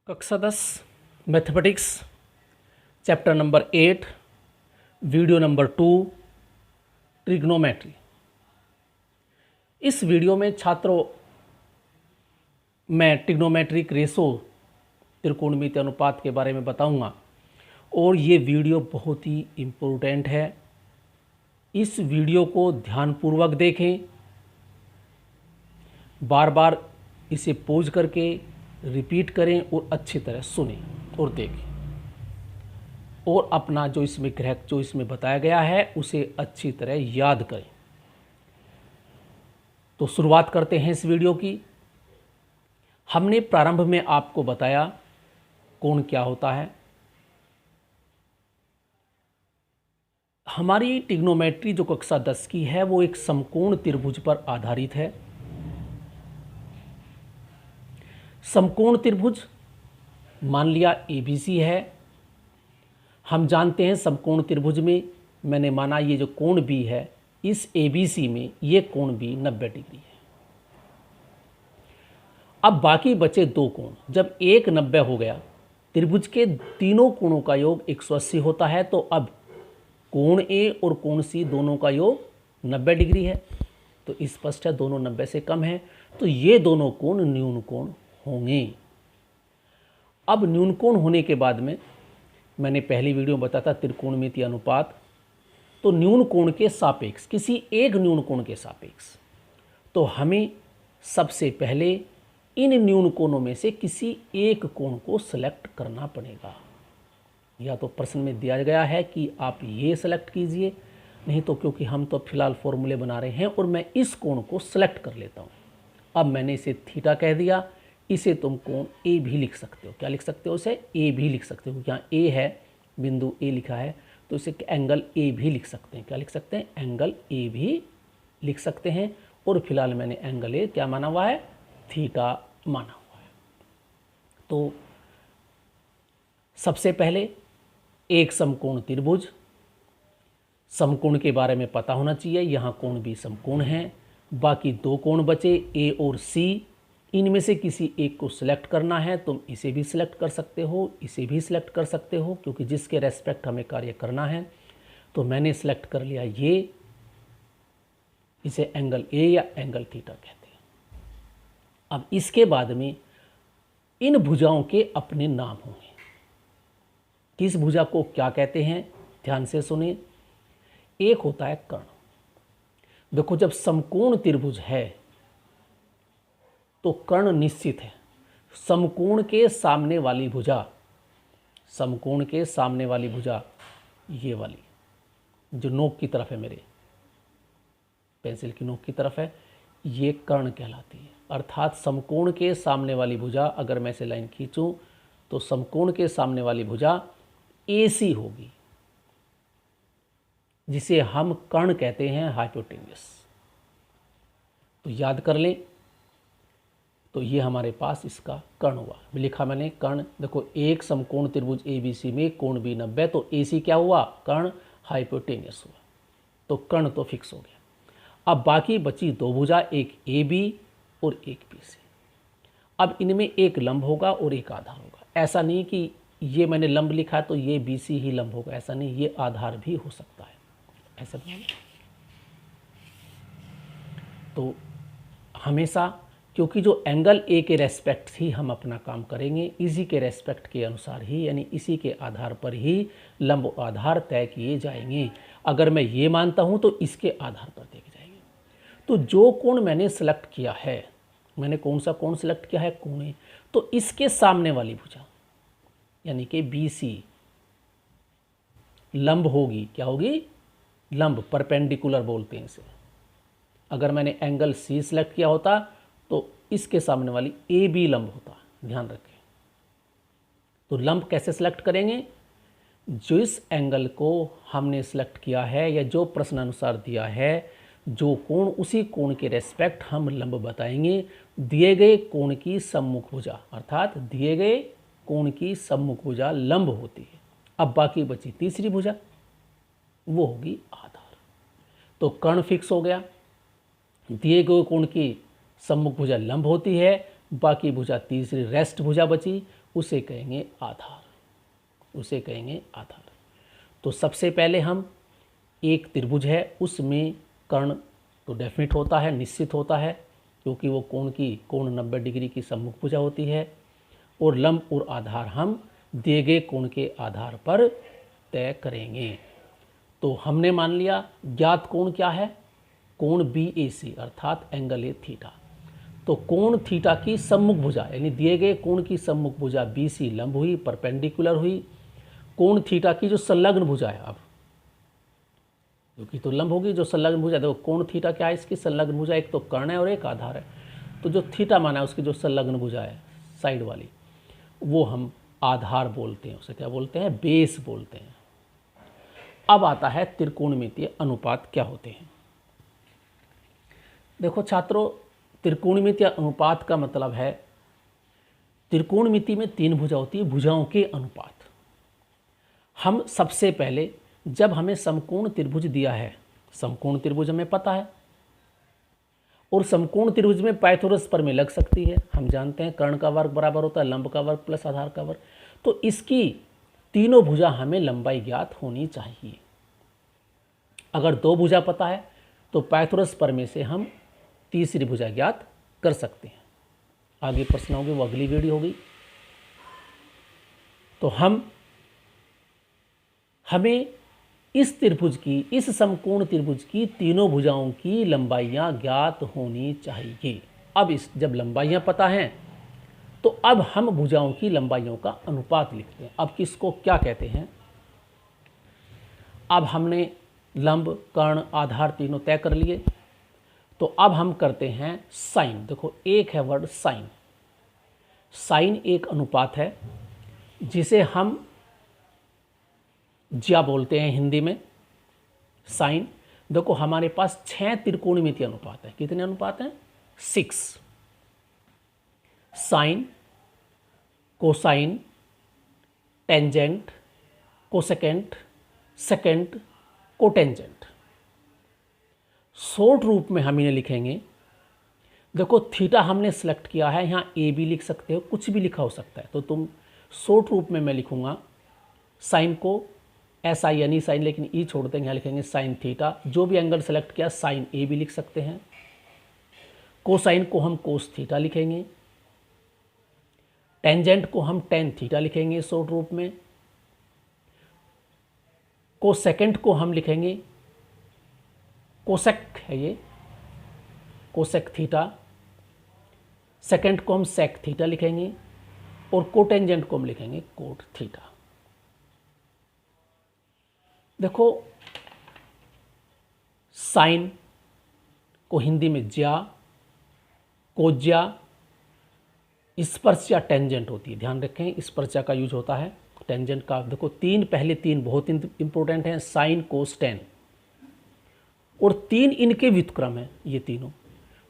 कक्षा 10 mathematics chapter number 8 video number 2 trigonometry. इस video में छात्रों मैं ट्रिग्नोमेट्रिक रेशो त्रिकोणमितीय अनुपात के बारे में बताऊंगा और ये वीडियो बहुत ही इम्पोर्टेंट है। इस वीडियो को ध्यानपूर्वक देखें, बार बार इसे पॉज करके रिपीट करें और अच्छी तरह सुनें और देखें और अपना जो इसमें बताया गया है उसे अच्छी तरह याद करें। तो शुरुआत करते हैं इस वीडियो की। हमने प्रारंभ में आपको बताया कोण क्या होता है। हमारी ट्रिग्नोमेट्री जो कक्षा 10 की है वो एक समकोण त्रिभुज पर आधारित है। समकोण त्रिभुज मान लिया ABC है। हम जानते हैं समकोण त्रिभुज में मैंने माना ये जो कोण B है इस ABC में ये कोण B 90 डिग्री है। अब बाकी बचे दो कोण, जब एक 90 हो गया त्रिभुज के तीनों कोणों का योग 180 होता है, तो अब कोण A और कोण C दोनों का योग 90 डिग्री है। तो स्पष्ट है दोनों 90 से कम है, तो ये दोनों कोण न्यून कोण होंगे। अब न्यून कोण होने के बाद में मैंने पहली वीडियो में बताया था त्रिकोणमितीय अनुपात। तो न्यून कोण के सापेक्ष, किसी एक न्यून कोण के सापेक्ष, तो हमें सबसे पहले इन न्यून कोणों में से किसी एक कोण को सिलेक्ट करना पड़ेगा। या तो प्रश्न में दिया गया है कि आप ये सेलेक्ट कीजिए, नहीं तो क्योंकि हम तो फिलहाल फॉर्मूले बना रहे हैं और मैं इस कोण को सिलेक्ट कर लेता हूँ। अब मैंने इसे थीटा कह दिया, इसे तुम कोण ए भी लिख सकते हो। क्या लिख सकते हो? इसे ए भी लिख सकते हो। यहाँ ए है, बिंदु ए लिखा है, तो इसे एंगल ए भी लिख सकते हैं। क्या लिख सकते हैं? एंगल ए भी लिख सकते हैं। और फिलहाल मैंने एंगल ए क्या माना हुआ है? थीटा माना हुआ है। तो सबसे पहले एक समकोण त्रिभुज, समकोण के बारे में पता होना चाहिए। यहाँ कोण भी समकोण है। बाकी दो कोण बचे ए और सी, इनमें से किसी एक को सिलेक्ट करना है। तुम इसे भी सिलेक्ट कर सकते हो, इसे भी सिलेक्ट कर सकते हो, क्योंकि जिसके रेस्पेक्ट हमें कार्य करना है। तो मैंने सिलेक्ट कर लिया ये, इसे एंगल ए या एंगल थीटा कहते हैं। अब इसके बाद में इन भुजाओं के अपने नाम होंगे। किस भुजा को क्या कहते हैं ध्यान से सुनिए। एक होता है कर्ण। देखो जब समकोण त्रिभुज है तो कर्ण निश्चित है। समकोण के सामने वाली भुजा, समकोण के सामने वाली भुजा ये वाली जो नोक की तरफ है, मेरे पेंसिल की नोक की तरफ है, ये कर्ण कहलाती है। अर्थात समकोण के सामने वाली भुजा, अगर मैं इसे लाइन खींचूं तो समकोण के सामने वाली भुजा AC होगी, जिसे हम कर्ण कहते हैं, हाइपोटेन्यूस। तो याद कर लें। तो ये हमारे पास इसका कर्ण हुआ, लिखा मैंने कर्ण। देखो एक समकोण त्रिभुज ABC में कोण B 90, तो AC क्या हुआ? कर्ण, हाइपोटेन्यूस हुआ। तो कर्ण तो फिक्स हो गया। अब बाकी बची दो भुजा, एक AB और एक BC। अब इनमें एक लंब होगा और एक आधार होगा। ऐसा नहीं कि ये मैंने लंब लिखा तो ये BC ही लंब होगा, ऐसा नहीं, ये आधार भी हो सकता है, ऐसा नहीं। तो हमेशा, क्योंकि जो एंगल ए के रेस्पेक्ट ही हम अपना काम करेंगे, इसी के रेस्पेक्ट के अनुसार ही, यानी इसी के आधार पर ही लंब आधार तय किए जाएंगे। अगर मैं ये मानता हूं तो इसके आधार पर देखे जाएंगे। तो जो कोण मैंने सेलेक्ट किया है, मैंने कौन सा कोण सेलेक्ट किया है? कोण ए। तो इसके सामने वाली भुजा यानी कि BC लंब होगी। क्या होगी? लंब, परपेंडिकुलर बोलते हैं इसे। अगर मैंने एंगल C सेलेक्ट किया होता तो इसके सामने वाली AB लंब होता, ध्यान रखें। तो लंब कैसे सेलेक्ट करेंगे? जिस एंगल को हमने सेलेक्ट किया है या जो प्रश्न अनुसार दिया है, जो कोण, उसी कोण के रेस्पेक्ट हम लंब बताएंगे। दिए गए कोण की सम्मुख भुजा, अर्थात दिए गए कोण की सम्मुख भुजा लंब होती है। अब बाकी बची तीसरी भुजा, वो होगी आधार। तो कर्ण फिक्स हो गया। दिए गए कोण की सम्मुख भुजा लंब होती है, बाकी भुजा तीसरी रेस्ट भुजा बची, उसे कहेंगे आधार, उसे कहेंगे आधार। तो सबसे पहले हम एक त्रिभुज है उसमें कर्ण तो डेफिनेट होता है, निश्चित होता है, क्योंकि वो कोण 90 डिग्री की सम्मुख भुजा होती है। और लंब और आधार हम दिए गए कोण के आधार पर तय करेंगे। तो हमने मान लिया ज्ञात कोण क्या है, कोण BAC अर्थात एंगल ए थीटा। तो कोण थीटा की सम्मुख भुजा यानी दिए गए कोण की सम्मुख भुजा BC लंब हुई, परपेंडिकुलर हुई। कोण थीटा की जो संलग्न भुजा है, अब क्योंकि तो लंब होगी, जो संलग्न भुजा, देखो कोण थीटा क्या है, इसकी संलग्न भुजा एक तो कर्ण है और एक आधार है। तो जो थीटा माना है उसकी जो संलग्न भुजा है साइड वाली, वो हम आधार बोलते हैं, उसे क्या बोलते हैं, बेस बोलते हैं। अब आता है त्रिकोणमितीय अनुपात क्या होते हैं। देखो छात्रों, त्रिकोणमितीय अनुपात का मतलब है त्रिकोणमिति में 3 भुजा होती है, भुजाओं के अनुपात। हम सबसे पहले जब हमें समकोण त्रिभुज दिया है, समकोण त्रिभुज हमें पता है, और समकोण त्रिभुज में पाइथागोरस प्रमेय लग सकती है। हम जानते हैं कर्ण का वर्ग बराबर होता है लंब का वर्ग प्लस आधार का वर्ग। तो इसकी तीनों भुजा हमें लंबाई ज्ञात होनी चाहिए। अगर 2 भुजा पता है तो पाइथागोरस प्रमेय से हम तीसरी भुजा ज्ञात कर सकते हैं। आगे प्रश्न होंगे, वो अगली वीडियो होगी। तो हमें इस त्रिभुज की, इस समकोण त्रिभुज की तीनों भुजाओं की लंबाइयां ज्ञात होनी चाहिए। अब जब लंबाइयां पता हैं तो अब हम भुजाओं की लंबाइयों का अनुपात लिखते हैं। अब किसको क्या कहते हैं, अब हमने लंब, कर्ण, आधार तीनों तय कर लिए। तो अब हम करते हैं साइन। देखो एक है वर्ड साइन। साइन एक अनुपात है जिसे हम ज्या बोलते हैं हिंदी में। साइन, देखो हमारे पास 6 त्रिकोणमितीय अनुपात है। कितने अनुपात हैं, 6। Sine, cosine, tangent, cosecant, secant, cotangent. Short रूप में हम इन्हें लिखेंगे। देखो थीटा हमने सेलेक्ट किया है, यहाँ ए भी लिख सकते हो, कुछ भी लिखा हो सकता है। तो तुम शॉर्ट रूप में मैं लिखूंगा साइन को SI यानी साइन, लेकिन ई छोड़ देंगे, यहाँ लिखेंगे साइन थीटा। जो भी एंगल सेलेक्ट किया साइन ए भी लिख सकते हैं। कोसाइन को हम कोस थीटा लिखेंगे। टेंजेंट को हम टेन थीटा लिखेंगे शॉर्ट रूप में। कोसेकेंट को हम लिखेंगे, कोसेक है ये, कोसेक थीटा। सेकेंड को हम सेक थीटा लिखेंगे और कोटेंजेंट को हम लिखेंगे कोट थीटा। देखो साइन को हिंदी में ज्या, कोज्या, स्पर्शा टेंजेंट होती है। ध्यान रखें स्पर्शा का यूज होता है, टेंजेंट का। देखो पहले तीन बहुत इंपॉर्टेंट हैं, साइन, कोस, टेन, और 3 इनके व्युत्क्रम हैं ये तीनों।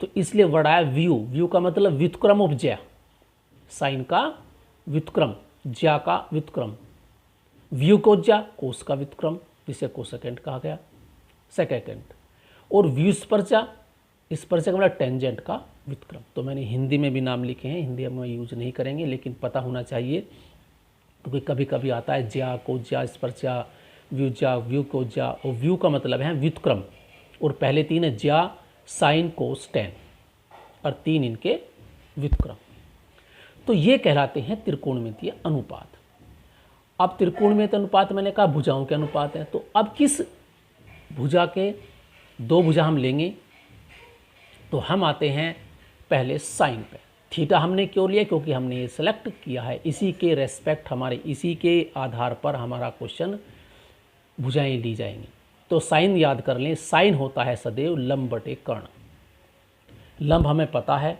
तो इसलिए वर्ड आया व्यू। व्यू का मतलब व्युत्क्रम ऑफ ज्या। साइन का व्युत्क्रम, ज्या का व्युत्क्रम, व्यू को ज्या, कोस का व्युत्क्रम, जिसे कोसेकेंट कहा गया, सेकेंड। और व्यू स्पर्शा, स्पर्शा का मतलब टेंजेंट का व्युत्क्रम। तो मैंने हिंदी में भी नाम लिखे हैं, हिंदी में यूज नहीं करेंगे, लेकिन पता होना चाहिए क्योंकि कभी कभी आता है ज्या, को ज्या, स्पर्शा, व्यूज्या, व्यू को ज्या। और व्यू का मतलब है व्युत्क्रम, और पहले 3 है ज्या, साइन, कोस, टेन, और 3 इनके व्युत्क्रम। तो ये कहलाते हैं त्रिकोणमितीय अनुपात। अब त्रिकोणमितीय अनुपात मैंने कहा भुजाओं के अनुपात है। तो अब किस भुजा के 2 भुजा हम लेंगे, तो हम आते हैं पहले साइन पे। थीटा हमने क्यों लिया, क्योंकि हमने ये सेलेक्ट किया है, इसी के रेस्पेक्ट, हमारे इसी के आधार पर हमारा क्वेश्चन भुजाएं ली जाएंगी। तो साइन याद कर लें, साइन होता है सदैव लंब बटे कर्ण। लंब हमें पता है,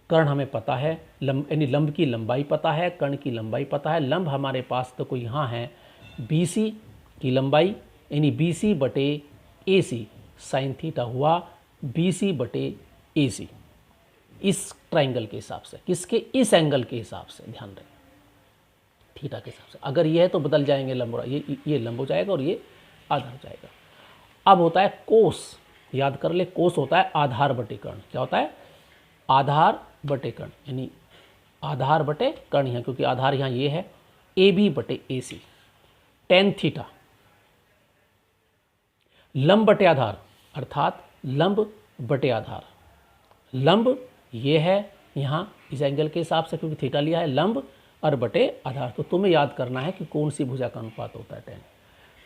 कर्ण हमें पता है, यानी लंब की लंबाई पता है, कर्ण की लंबाई पता है। लंब हमारे पास तो कोई यहाँ है BC की लंबाई, यानी BC बटे AC, साइन थीटा हुआ BC बटे AC, इस ट्राइंगल के हिसाब से। किसके, इस एंगल के हिसाब से, ध्यान रखें, थीटा के हिसाब से। अगर ये है तो बदल जाएंगे लंब, ये लंब हो जाएगा और ये आधार हो जाएगा। अब होता है कोस, याद कर ले, कोस होता है आधार बटे कर्ण। क्या होता है, आधार बटे कर्ण, यानी आधार बटे कर्ण यहाँ, क्योंकि आधार यहाँ ये है, ए बी बटे ए सी। टेन थीटा लंब बटे आधार, अर्थात लंब बटे आधार। लंब ये है यहाँ इस एंगल के हिसाब से, क्योंकि थीटा लिया है, लंब और बटे आधार। तो तुम्हें याद करना है कि कौन सी भुजा का अनुपात होता है टेन।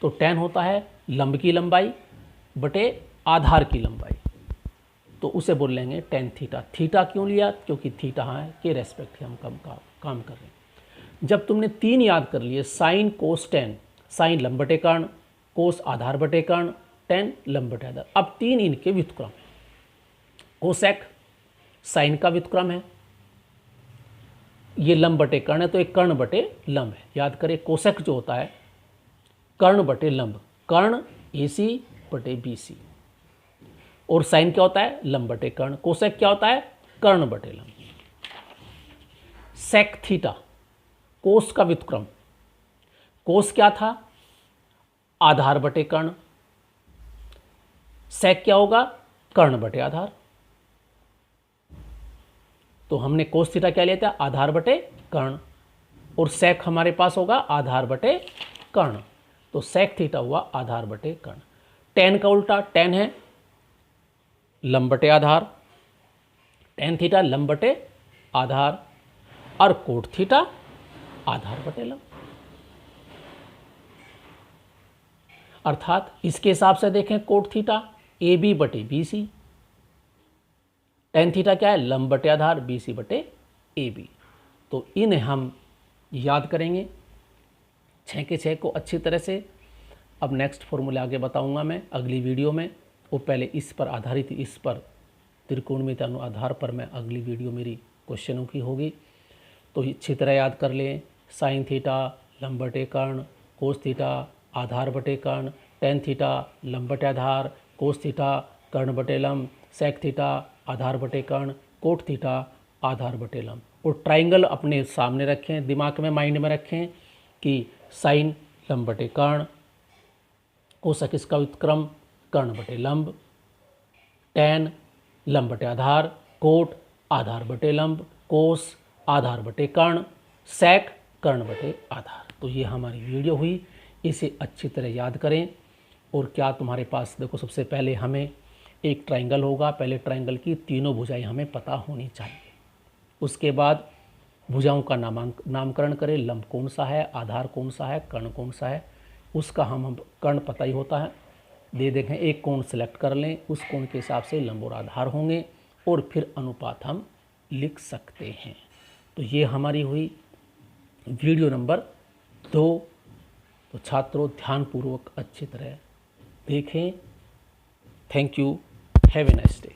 तो टेन होता है लंब की लंबाई बटे आधार की लंबाई, तो उसे बोल लेंगे टेन थीटा। थीटा क्यों लिया? क्योंकि थीटा है के रेस्पेक्ट हम काम कर रहे हैं। जब तुमने तीन याद कर लिए, साइन कोस टेन, साइन लंब बटे कर्ण, कोस आधार बटे कर्ण, टेन लंब बटे आधार। अब तीन इनके व्युत्क्रम है। कोसेक साइन का व्युत्क्रम है, ये लंब बटे कर्ण है, तो एक कर्ण बटे लंब है। याद करें कोसेक जो होता है कर्ण बटे लंब, कर्ण ए सी बटे बी सी। और साइन क्या होता है? लंब बटे कर्ण। कोसेक क्या होता है? कर्ण बटे लंब। सेक थीटा कोस का व्युत्क्रम, कोस क्या था? आधार बटे कर्ण। सेक क्या होगा? कर्ण बटे आधार। तो हमने कोस थीटा क्या लिया था? आधार बटे कर्ण। और सेक हमारे पास होगा आधार बटे कर्ण, तो सेक थीटा हुआ आधार बटे कर्ण। टेन का उल्टा, टेन है लंब बटे आधार, टेन थीटा लंब बटे आधार, और कोट थीटा आधार बटे लंब। अर्थात इसके हिसाब से देखें कोट थीटा ए बी बटे बी सी, टेन थीटा क्या है? लंब बटे आधार, बी सी बटे ए बी। तो इन्हें हम याद करेंगे 6 के 6 को अच्छी तरह से। अब नेक्स्ट फॉर्मूला आगे बताऊंगा मैं अगली वीडियो में, वो पहले इस पर आधारित, इस पर त्रिकोणमिति आधार पर मैं अगली वीडियो मेरी क्वेश्चनों की होगी। तो अच्छी तरह याद कर लें, साइन थीटा लंब बटे कर्ण, कोस थीटा आधार बटे कर्ण, टेन थीटा लंब बटे आधार, कोस थीटा कर्ण बटे लंब, सेक थीटा आधार बटे कर्ण, कोट थीटा आधार बटे लंब। और ट्राइंगल अपने सामने रखें, दिमाग में माइंड में रखें कि साइन लंब बटे कर्ण, कोसक इसका व्युत्क्रम कर्ण बटे लंब, टेन लंब बटे आधार, कोट आधार बटे लंब, कोस आधार बटे कर्ण, सेक कर्ण बटे आधार। तो ये हमारी वीडियो हुई, इसे अच्छी तरह याद करें। और क्या तुम्हारे पास देखो, सबसे पहले हमें एक ट्राइंगल होगा, पहले ट्राइंगल की तीनों भुजाएं हमें पता होनी चाहिए। उसके बाद भुजाओं का नामकरण करें, लंब कौन सा है, आधार कौन सा है, कर्ण कौन सा है, उसका हम कर्ण पता ही होता है, दे देखें एक कोण सेलेक्ट कर लें, उस कोण के हिसाब से लंब और आधार होंगे, और फिर अनुपात हम लिख सकते हैं। तो ये हमारी हुई वीडियो नंबर 2। तो छात्रों ध्यानपूर्वक अच्छी तरह देखें। Thank you, have a nice day.